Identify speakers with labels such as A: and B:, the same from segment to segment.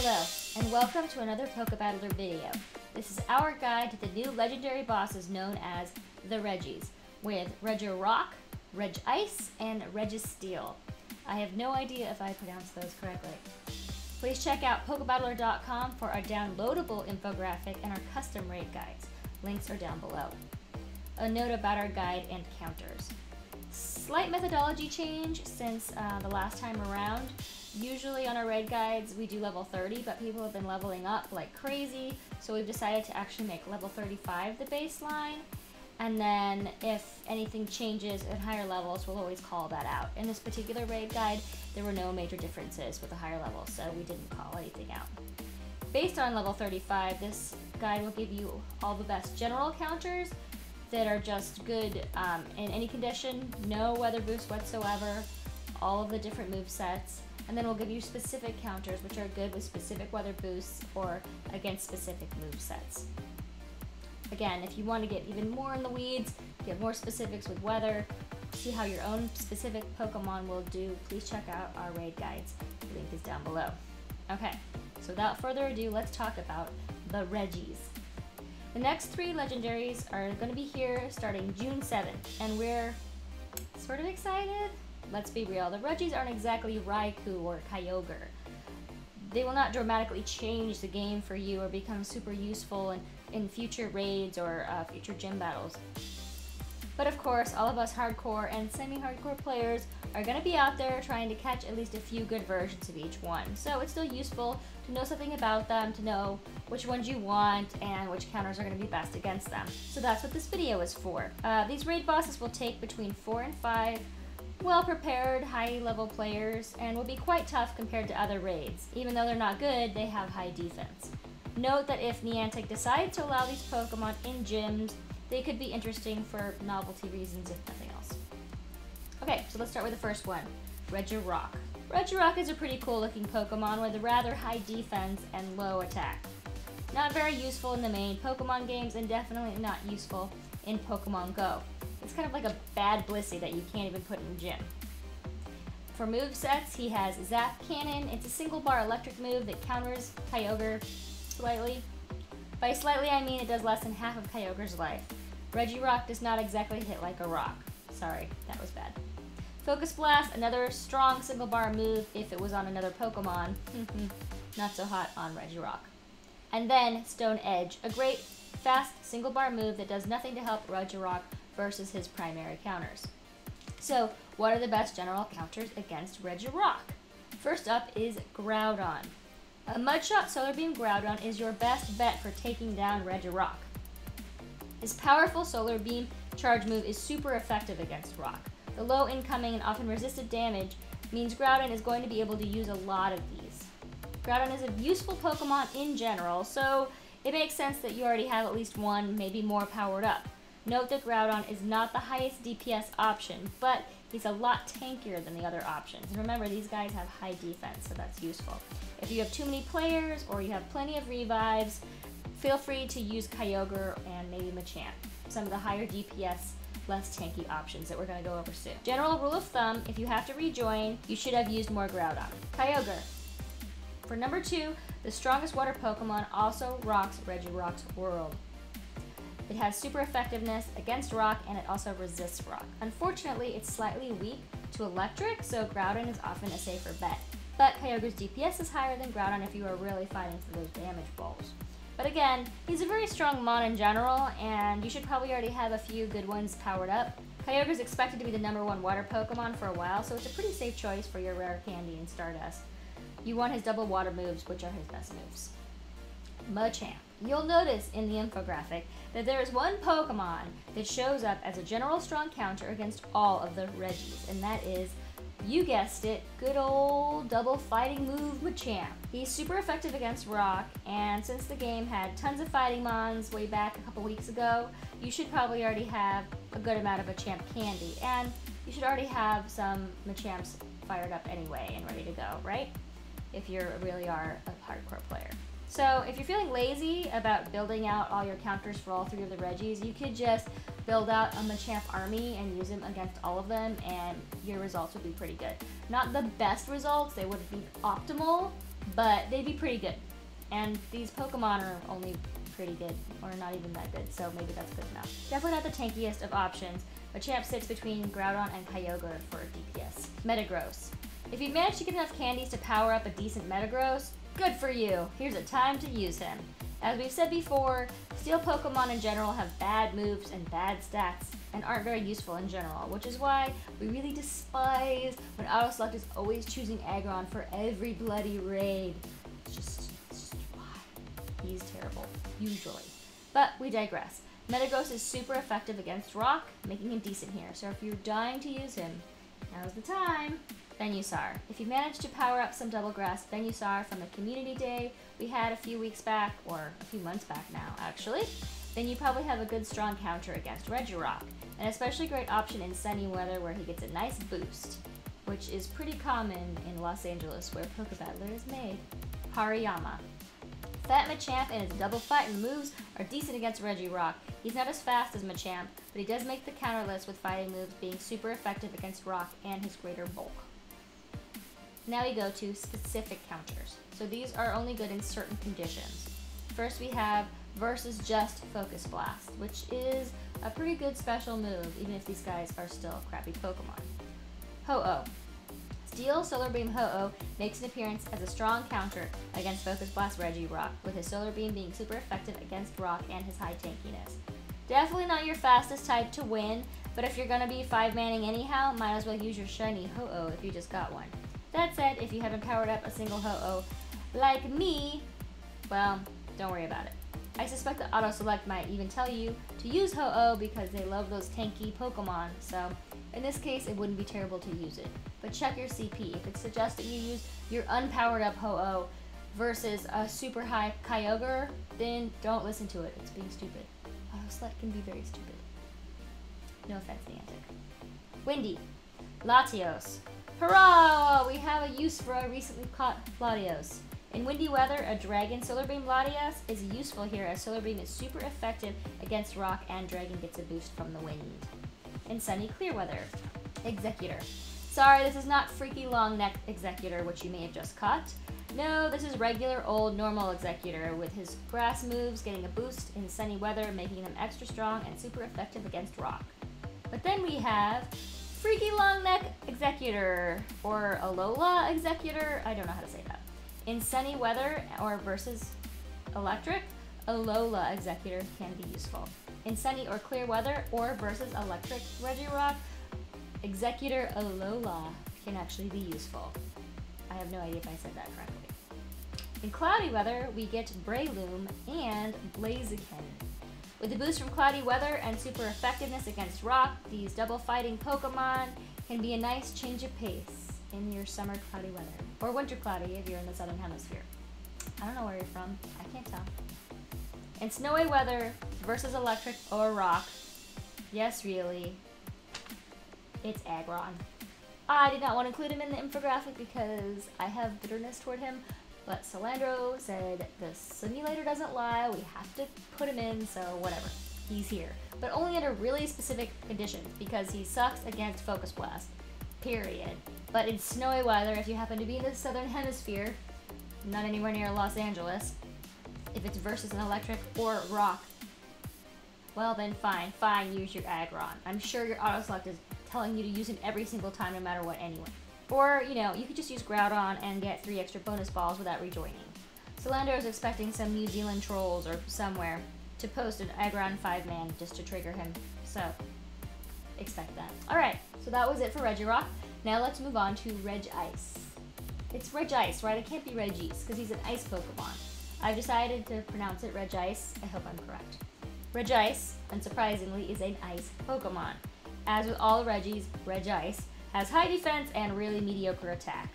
A: Hello, and welcome to another PokeBattler video. This is our guide to the new legendary bosses known as the Regis, with Regirock, Regis, and Registeel. I have no idea if I pronounced those correctly. Please check out PokeBattler.com for our downloadable infographic and our custom raid guides. Links are down below. A note about our guide and counters. Slight methodology change since the last time around. Usually on our raid guides we do level 30, but people have been leveling up like crazy, so we've decided to actually make level 35 the baseline, and then if anything changes at higher levels we'll always call that out. In this particular raid guide there were no major differences with the higher levels, so we didn't call anything out. Based on level 35, this guide will give you all the best general counters that are just good in any condition, no weather boost whatsoever, all of the different move sets, and then we'll give you specific counters which are good with specific weather boosts or against specific move sets. Again, if you want to get even more in the weeds, get more specifics with weather, see how your own specific Pokemon will do, please check out our raid guides. The link is down below. Okay, so without further ado, let's talk about the Regis. The next three legendaries are going to be here starting June 7th, and we're sort of excited. Let's be real, the Regis aren't exactly Raikou or Kyogre. They will not dramatically change the game for you or become super useful in future raids or future gym battles. But of course, all of us hardcore and semi-hardcore players are going to be out there trying to catch at least a few good versions of each one. So it's still useful to know something about them, to know which ones you want and which counters are going to be best against them. So that's what this video is for. These raid bosses will take between 4 and 5 well-prepared, high-level players and will be quite tough compared to other raids. Even though they're not good, they have high defense. Note that if Niantic decides to allow these Pokemon in gyms, they could be interesting for novelty reasons, if nothing else. Okay, so let's start with the first one, Regirock. Regirock is a pretty cool looking Pokemon with a rather high defense and low attack. Not very useful in the main Pokemon games and definitely not useful in Pokemon Go. It's kind of like a bad Blissey that you can't even put in gym. For movesets, he has Zap Cannon. It's a single bar electric move that counters Kyogre slightly. By slightly, I mean it does less than half of Kyogre's life. Regirock does not exactly hit like a rock. Sorry, that was bad. Focus Blast, another strong single bar move if it was on another Pokemon. Not so hot on Regirock. And then Stone Edge, a great fast single bar move that does nothing to help Regirock versus his primary counters. So, what are the best general counters against Regirock? First up is Groudon. A Mudshot Solar Beam Groudon is your best bet for taking down Regirock. His powerful Solar Beam charge move is super effective against Rock. The low incoming and often resisted damage means Groudon is going to be able to use a lot of these. Groudon is a useful Pokemon in general, so it makes sense that you already have at least one, maybe more powered up. Note that Groudon is not the highest DPS option, but he's a lot tankier than the other options. And remember, these guys have high defense, so that's useful. If you have too many players or you have plenty of revives, feel free to use Kyogre and maybe Machamp, some of the higher DPS, less tanky options that we're going to go over soon. General rule of thumb, if you have to rejoin, you should have used more Groudon. Kyogre. For number 2, the strongest water Pokemon also rocks Regirock's world. It has super effectiveness against rock and it also resists rock. Unfortunately, it's slightly weak to electric, so Groudon is often a safer bet. But Kyogre's DPS is higher than Groudon if you are really fighting for those damage balls. But again, he's a very strong mon in general, and you should probably already have a few good ones powered up. Kyogre is expected to be the #1 water Pokemon for a while, so it's a pretty safe choice for your rare candy and Stardust. You want his double water moves, which are his best moves. Machamp. You'll notice in the infographic that there is one Pokemon that shows up as a general strong counter against all of the Regis, and that is, you guessed it, good old double fighting move Machamp. He's super effective against rock, and since the game had tons of fighting mons way back a couple weeks ago, you should probably already have a good amount of Machamp candy, and you should already have some Machamps fired up anyway and ready to go, right? If you really are a hardcore player. So if you're feeling lazy about building out all your counters for all 3 of the Regis, you could just build out a Machamp army and use them against all of them, and your results would be pretty good. Not the best results, they wouldn't be optimal, but they'd be pretty good. And these Pokemon are only pretty good, or not even that good, so maybe that's good enough. Definitely not the tankiest of options. Machamp sits between Groudon and Kyogre for DPS. Metagross. If you manage to get enough candies to power up a decent Metagross, good for you! Here's a time to use him. As we've said before, Steel Pokemon in general have bad moves and bad stats, and aren't very useful in general, which is why we really despise when Autoselect is always choosing Aggron for every bloody raid. It's just why. He's terrible, usually. But we digress. Metagross is super effective against Rock, making him decent here, so if you're dying to use him, now's the time. Venusaur. If you manage to power up some Double Grass Venusaur from the Community Day we had a few weeks back, or a few months back now, actually, then you probably have a good strong counter against Regirock, an especially great option in sunny weather where he gets a nice boost, which is pretty common in Los Angeles where Pokebattler is made. Hariyama. Fat Machamp and his double fighting moves are decent against Regirock. He's not as fast as Machamp, but he does make the counter list with fighting moves being super effective against Rock and his greater bulk. Now we go to specific counters. So these are only good in certain conditions. First we have versus just Focus Blast, which is a pretty good special move, even if these guys are still crappy Pokemon. Ho-Oh. Steel Solar Beam Ho-Oh makes an appearance as a strong counter against Focus Blast Regirock, with his Solar Beam being super effective against Rock and his high tankiness. Definitely not your fastest type to win, but if you're gonna be 5-manning anyhow, might as well use your shiny Ho-Oh if you just got one. That said, if you haven't powered up a single Ho-Oh like me, well, don't worry about it. I suspect that Autoselect might even tell you to use Ho-Oh because they love those tanky Pokemon, so in this case it wouldn't be terrible to use it. But check your CP. If it suggests that you use your unpowered up Ho-Oh versus a super high Kyogre, then don't listen to it. It's being stupid. Autoselect can be very stupid. No offense, Niantic. Windy. Latios. Hurrah! We have a use for our recently caught Latios. In windy weather, a Dragon Solar Beam Latios is useful here as Solar Beam is super effective against Rock and Dragon gets a boost from the wind. In sunny clear weather, Executor. Sorry, this is not freaky long neck Executor, which you may have just caught. No, this is regular old normal Executor with his grass moves getting a boost in sunny weather, making them extra strong and super effective against Rock. But then we have Freaky Long Neck Executor, or Alola Executor, I don't know how to say that. In sunny weather or versus electric, Alola Executor can be useful. In sunny or clear weather or versus electric Regirock, Executor Alola can actually be useful. I have no idea if I said that correctly. In cloudy weather, we get Breloom and Blaziken. With the boost from cloudy weather and super effectiveness against Rock, these double fighting Pokemon can be a nice change of pace in your summer cloudy weather. Or winter cloudy if you're in the southern hemisphere. I don't know where you're from, I can't tell. In snowy weather versus electric or Rock, yes really, it's Aggron. I did not want to include him in the infographic because I have bitterness toward him, but Salandro said the simulator doesn't lie, we have to put him in, so whatever. He's here. But only under really specific conditions, because he sucks against Focus Blast. Period. But in snowy weather, if you happen to be in the southern hemisphere, not anywhere near Los Angeles, if it's versus an electric or Rock, well then fine, use your Aggron. I'm sure your Autoselect is telling you to use him every single time no matter what anyway. Or, you know, you could just use Groudon and get 3 extra bonus balls without rejoining. Salandro is expecting some New Zealand trolls or somewhere to post an Aggron 5-man just to trigger him, so expect that. Alright, so that was it for Regirock. Now let's move on to Regice. It's Regice, right? It can't be Regis, because he's an ice Pokemon. I've decided to pronounce it Regice. I hope I'm correct. Regice, unsurprisingly, is an ice Pokemon. As with all Regis, Regice has high defense and really mediocre attack.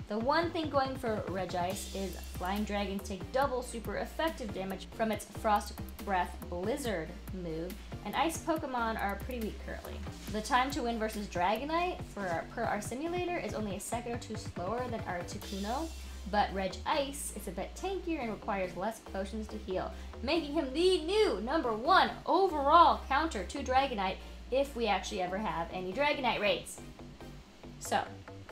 A: The one thing going for Regice is Flying Dragons take double super effective damage from its Frost Breath Blizzard move, and ice Pokemon are pretty weak currently. The time to win versus Dragonite per our simulator is only a second or two slower than Articuno, but Regice is a bit tankier and requires less potions to heal, making him the new #1 overall counter to Dragonite if we actually ever have any Dragonite raids. So,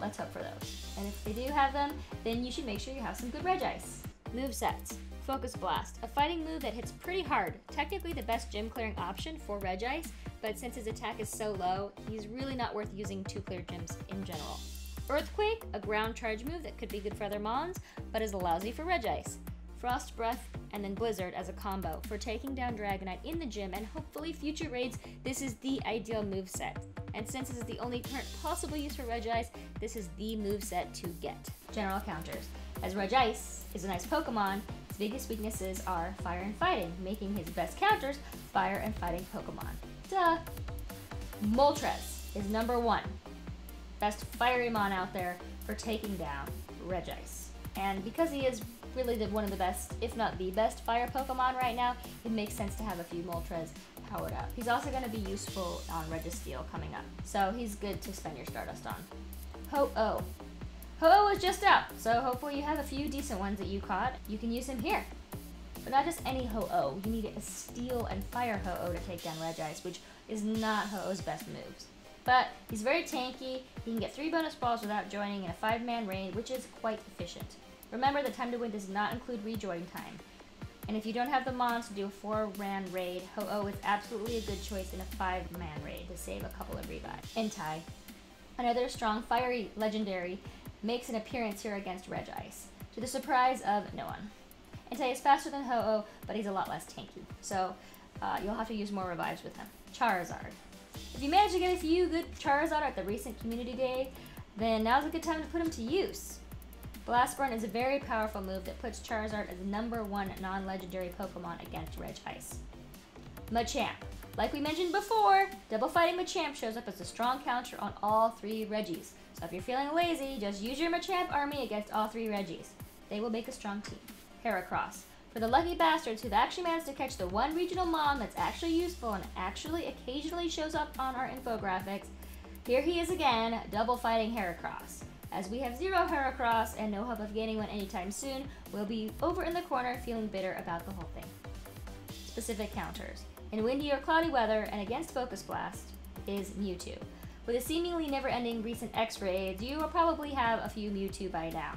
A: Let's hope for those. And if they do have them, then you should make sure you have some good Regis. Movesets. Focus Blast, a fighting move that hits pretty hard. Technically the best gym clearing option for Regis, but since his attack is so low, he's really not worth using to clear gyms in general. Earthquake, a ground charge move that could be good for other mons, but is lousy for Regis. Frost Breath, and then Blizzard as a combo for taking down Dragonite in the gym, and hopefully future raids, this is the ideal moveset. And since this is the only current possible use for Regis, this is the moveset to get. General counters. As Regis is a nice Pokemon, his biggest weaknesses are Fire and Fighting, making his best counters Fire and Fighting Pokemon. Duh! Moltres is number 1. Best fiery mon out there for taking down Regis. And because he is really one of the best, if not the best fire Pokemon right now, it makes sense to have a few Moltres powered up. He's also going to be useful on Registeel coming up, so he's good to spend your Stardust on. Ho-Oh. Ho-Oh is just out, so hopefully you have a few decent ones that you caught. You can use him here. But not just any Ho-Oh, you need a Steel and Fire Ho-Oh to take down Regis, which is not Ho-Oh's best moves. But he's very tanky, he can get 3 bonus balls without joining in a 5-man raid, which is quite efficient. Remember, the time to win does not include rejoin time. And if you don't have the mons to do a 4-man raid, Ho-Oh is absolutely a good choice in a 5-man raid to save a couple of revives. Entei, another strong fiery legendary, makes an appearance here against Regis, to the surprise of no one. Entei is faster than Ho-Oh, but he's a lot less tanky, so you'll have to use more revives with him. Charizard. If you manage to get a few good Charizard at the recent Community Day, then now's a good time to put him to use. Blast Burn is a very powerful move that puts Charizard as the number 1 non-legendary Pokemon against Regis. Machamp. Like we mentioned before, Double Fighting Machamp shows up as a strong counter on all 3 Regis. So if you're feeling lazy, just use your Machamp army against all 3 Regis. They will make a strong team. Heracross. For the lucky bastards who've actually managed to catch the one regional mon that's actually useful and actually occasionally shows up on our infographics, here he is again, Double Fighting Heracross. As we have 0 Heracross and no hope of gaining one anytime soon, we'll be over in the corner feeling bitter about the whole thing. Specific counters. In windy or cloudy weather and against Focus Blast is Mewtwo. With a seemingly never-ending recent X-raids, you will probably have a few Mewtwo by now.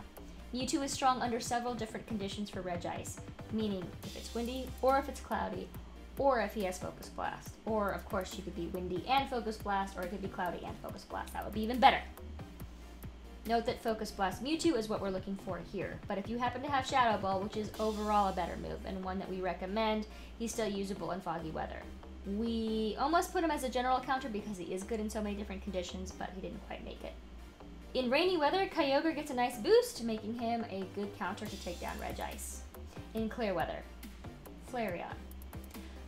A: Mewtwo is strong under several different conditions for Regis, meaning if it's windy, or if it's cloudy, or if he has Focus Blast. Or, of course, you could be windy and Focus Blast, or it could be cloudy and Focus Blast. That would be even better. Note that Focus Blast Mewtwo is what we're looking for here, but if you happen to have Shadow Ball, which is overall a better move, and one that we recommend, he's still usable in foggy weather. We almost put him as a general counter because he is good in so many different conditions, but he didn't quite make it. In rainy weather, Kyogre gets a nice boost, making him a good counter to take down Regis. In clear weather, Flareon.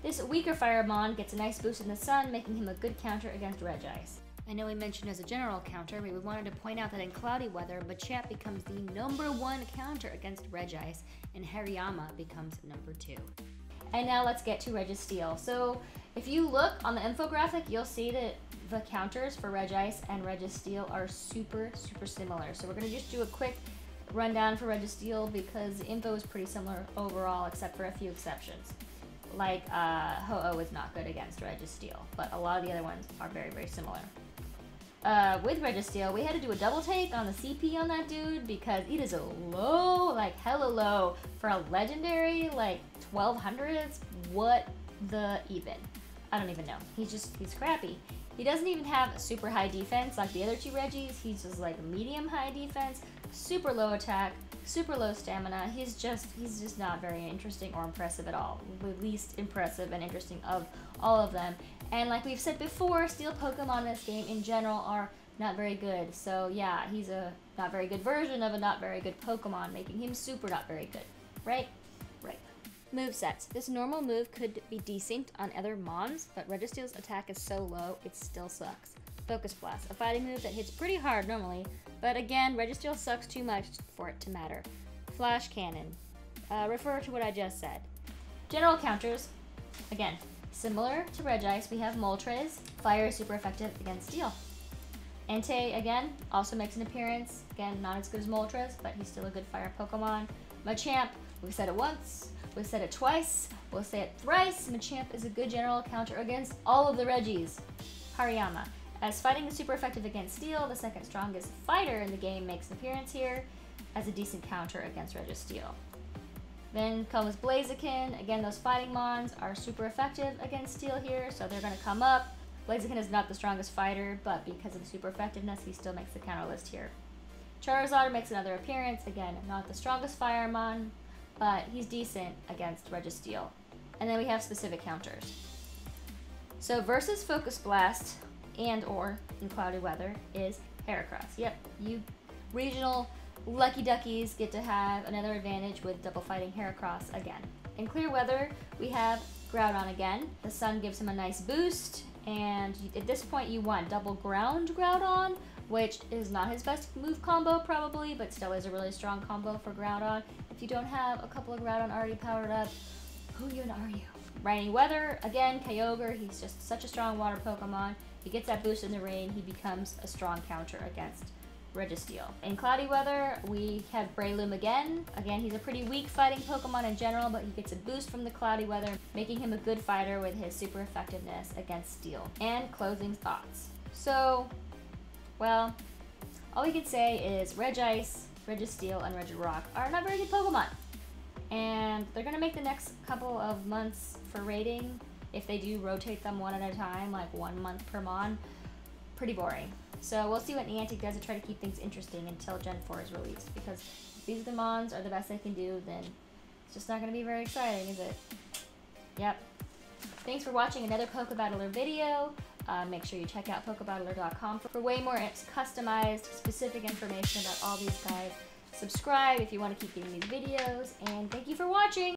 A: This weaker Firemon gets a nice boost in the sun, making him a good counter against Regis. I know we mentioned as a general counter, but we wanted to point out that in cloudy weather, Machamp becomes the number 1 counter against Regis, and Hariyama becomes number 2. And now let's get to Registeel. So if you look on the infographic, you'll see that the counters for Regis and Registeel are super similar. So we're going to just do a quick rundown for Registeel because the info is pretty similar overall except for a few exceptions. Like Ho-Oh is not good against Registeel, but a lot of the other ones are very similar. With Registeel, we had to do a double take on the CP on that dude because it is a low, like hella low for a legendary, like 1200s. What the even? I don't even know. He's crappy. He doesn't even have super high defense like the other 2 Regis. He's just like medium high defense, super low attack, super low stamina. He's just not very interesting or impressive at all. The least impressive and interesting of all of them. And like we've said before, steel Pokemon in this game in general are not very good. So yeah, he's a not very good version of a not very good Pokemon, making him super not very good. Right? Right. Movesets. This normal move could be decent on other mons, but Registeel's attack is so low, it still sucks. Focus Blast, a fighting move that hits pretty hard normally, but again, Registeel sucks too much for it to matter. Flash Cannon. Refer to what I just said. General counters. Again, similar to Regis, we have Moltres. Fire is super effective against Steel. Entei, again, also makes an appearance. Again, not as good as Moltres, but he's still a good fire Pokemon. Machamp, we've said it once, we've said it twice, we'll say it thrice. Machamp is a good general counter against all of the Regis. Hariyama. As fighting is super effective against Steel, the second strongest fighter in the game makes an appearance here as a decent counter against Registeel. Then comes Blaziken. Again, those fighting mons are super effective against Steel here, so they're going to come up. Blaziken is not the strongest fighter, but because of the super effectiveness, he still makes the counter list here. Charizard makes another appearance. Again, not the strongest fire mon, but he's decent against Registeel. And then we have specific counters. So versus Focus Blast and or in cloudy weather is Heracross. Yep, you regional lucky duckies get to have another advantage with double fighting Heracross again. In clear weather, we have Groudon again. The sun gives him a nice boost, and at this point you want double ground Groudon, which is not his best move combo probably, but still is a really strong combo for Groudon. If you don't have a couple of Groudon already powered up, who even are you? Rainy weather, again, Kyogre, he's just such a strong water Pokemon. He gets that boost in the rain, he becomes a strong counter against Registeel. In cloudy weather, we have Breloom again. Again, he's a pretty weak fighting Pokemon in general, but he gets a boost from the cloudy weather, making him a good fighter with his super effectiveness against Steel. And closing thoughts. So, well, all we can say is Regice, Registeel, and Regirock are not very good Pokemon. And they're going to make the next couple of months for rating, if they do rotate them one at a time, like 1 month per mon, pretty boring. So we'll see what Niantic does to try to keep things interesting until Gen 4 is released, because if these mons are the best they can do, then it's just not going to be very exciting, is it? Yep. Thanks for watching another Pokebattler video. Make sure you check out Pokebattler.com for way more customized, specific information about all these guys. Subscribe if you want to keep getting these videos, and thank you for watching!